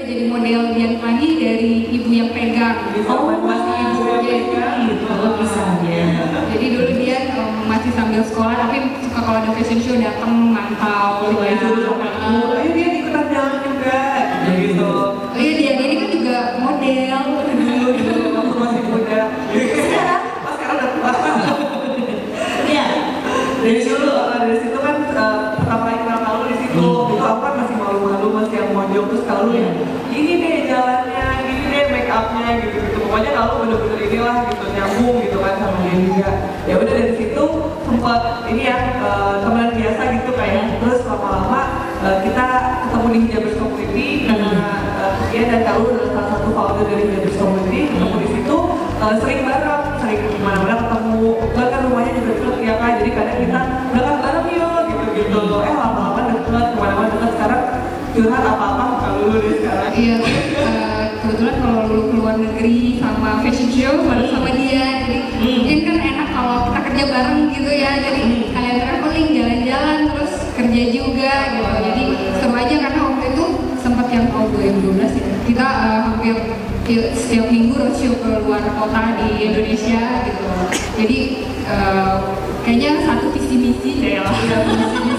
jadi model Dian Pelangi dari ibu yang pegang. Masih ibu yang pegang gitu misalnya. Jadi dulu dia masih sambil sekolah, tapi suka kalau ada fashion show datang mantau. Ayo dia ikutan jalan juga gitu. Oh iya, dia ini kan juga model. Dulu waktu masih muda. Sekarang udah tua. Iya. Dari situ kan pertama kali kenal Kalu di situ. Itu aku kan masih malu-malu, masih yang mojok, terus Kalu ya gini deh jalannya, gini deh make upnya gitu. Pokoknya Kalu bener-bener inilah gitu, nyambung gitu kan sama dia juga. Ya udah dari situ sempat ini ya teman biasa gitu kayak. Terus lama-lama kita ketemu di Hijabers Community karena dia dan Kalu adalah salah satu founder dari Hijabers Community. Ketemu di situ sering bareng, sering kemana-mana ketemu. Bahkan rumahnya juga deket ya kan, jadi kadang kita berangkat bareng yuk gitu-gitu. Lama-lama deket, kemana-mana deket. Sekarang curhat apa-apa Kalu deh sekarang. Iya, kebetulan kalau lu keluar negeri sama fashion show baru sama dia, jadi mungkin kan enak kalau kita kerja bareng gitu ya. Jadi kalian traveling, jalan-jalan, terus kerja juga gitu. Jadi seru aja karena waktu itu sempat yang tahun 2012 ya. Kita hampir setiap minggu roadshow ke luar kota di Indonesia gitu. Jadi kayaknya satu visi misi deh lah.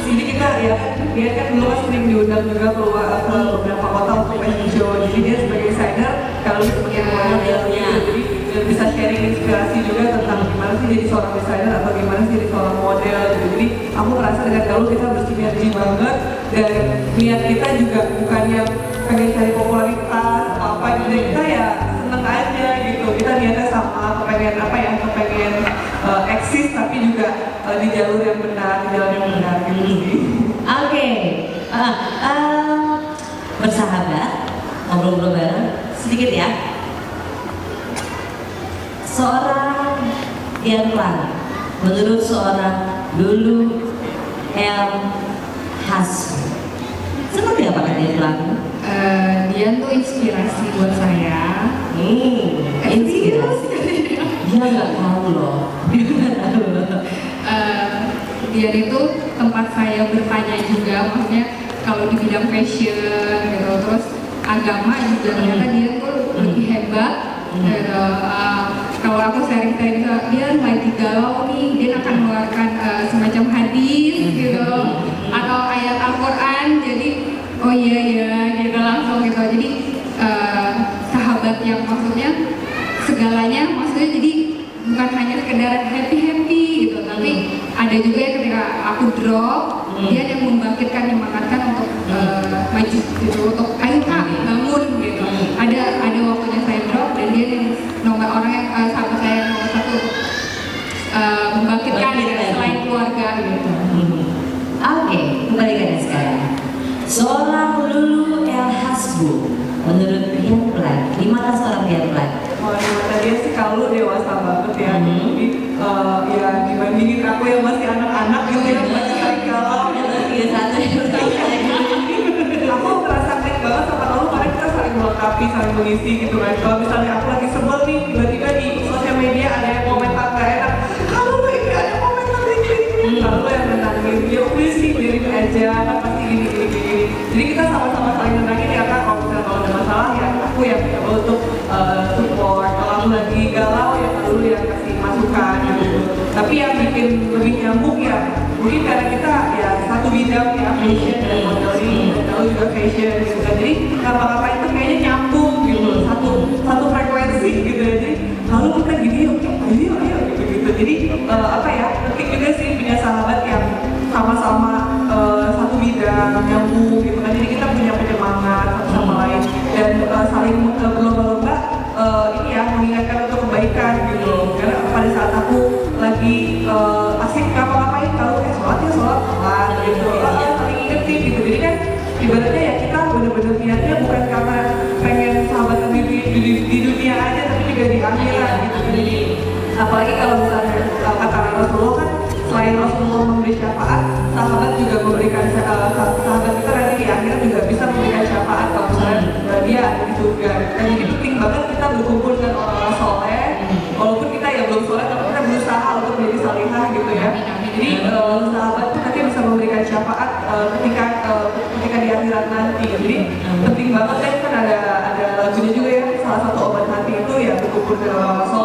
Jadi kita ya dia kan dulu kan sering diundang juga keluar ke beberapa kota untuk fashion show. Jadi dia sebagai desainer, Kalu sebagai modelnya. Jadi dia bisa sharing inspirasi juga tentang gimana sih jadi seorang desainer atau gimana sih jadi seorang model gitu. Jadi aku merasa dengan Kalu kita bersinergi banget, dan niat kita juga bukan yang pengen cari popularitas atau apa gitu. Kita ya seneng aja gitu. Kita niatnya sama, kepengen apa ya, kepengen eksis tapi juga di jalur yang benar, di jalan yang benar gitu sih. Oke, bersahabat, ngobrol-ngobrol bareng sedikit ya. Seorang Dian Pelangi, menurut seorang Lulu El Hasbu, seperti apa kan Dian Pelangi? Dia tuh inspirasi buat saya. Inspirasi. Dia nggak tahu loh. Dia itu tempat saya bertanya juga, maksudnya kalau di bidang fashion gitu, terus agama juga ternyata dia tuh lebih hebat gitu. Kalau aku sharing-sharing dia lagi galau nih, dia akan mengeluarkan semacam hadis gitu atau ayat Al-Quran, jadi oh iya ya gitu langsung gitu. Jadi sahabat yang maksudnya segalanya, maksudnya jadi bukan hanya sekedar happy gitu, tapi ada juga yang ketika aku drop, dia yang membangkitkan, menyemangatkan untuk maju gitu, untuk ayo kak bangun gitu. Ada waktunya saya drop dan dia yang orang yang sahabat saya yang nomor satu membangkitkan selain keluarga gitu. Oke, kembali ke sekarang. Seorang Lulu El Hasbu, menurut Dian Pelangi, di mata seorang Dian Pelangi? Oh, di mata dia sih Kalu dewasa banget ya. Jadi ya dibandingin aku yang masih anak-anak gitu ya, masih sering galau. Aku merasa klik banget sama Kalu karena kita saling melengkapi, saling mengisi gitu kan. Kalau misalnya aku lagi sebel nih, tiba-tiba di sosial media ada yang komentar gak enak, Kalu ini ada komentar ini. Kalu yang nenangin, ya udah sih biarin aja, kan pasti gini. Jadi kita sama-sama saling nenangin ya kan. Kalau misalnya kalau ada masalah ya aku yang coba untuk support. Kalau aku lagi galau ya Kalu yang kasih masukan gitu. Tapi yang bikin lebih nyambung ya mungkin karena kita ya satu bidang ya, fashion dan modeling, dan Kalu juga fashion gitu kan. Jadi apa-apa itu kayaknya nyambung gitu, satu frekuensi gitu ya. Jadi Kalu kita gini yuk, ayo gitu. Jadi apa ya, penting juga sih punya sahabat yang sama-sama satu bidang nyambung gitu kan. Jadi kita punya penyemangat satu sama lain dan saling berlomba-lomba ini ya, mengingatkan untuk kebaikan gitu. Karena pada saat aku lagi asik ngapa-ngapain, Kalu sholat gitu, saling ingetin gitu. Jadi kan ibaratnya ya kita bener-bener niatnya bukan karena pengen sahabatan di dunia aja, tapi juga di akhirat gitu. Jadi apalagi kalau misalnya kata Rasulullah kan, selain Rasulullah memberi syafaat, sahabat juga memberikan sahabat kita nanti di akhirat juga bisa memberikan syafaat kalau misalnya dia ada di surga. Dan jadi penting banget kita berkumpul dengan orang-orang soleh, walaupun kita ya belum soleh, tapi kita berusaha untuk menjadi salihah gitu ya. Jadi sahabat kita bisa memberikan syafaat ketika di akhirat nanti. Jadi penting banget ya, kan ada berkumpul dengan orang-orang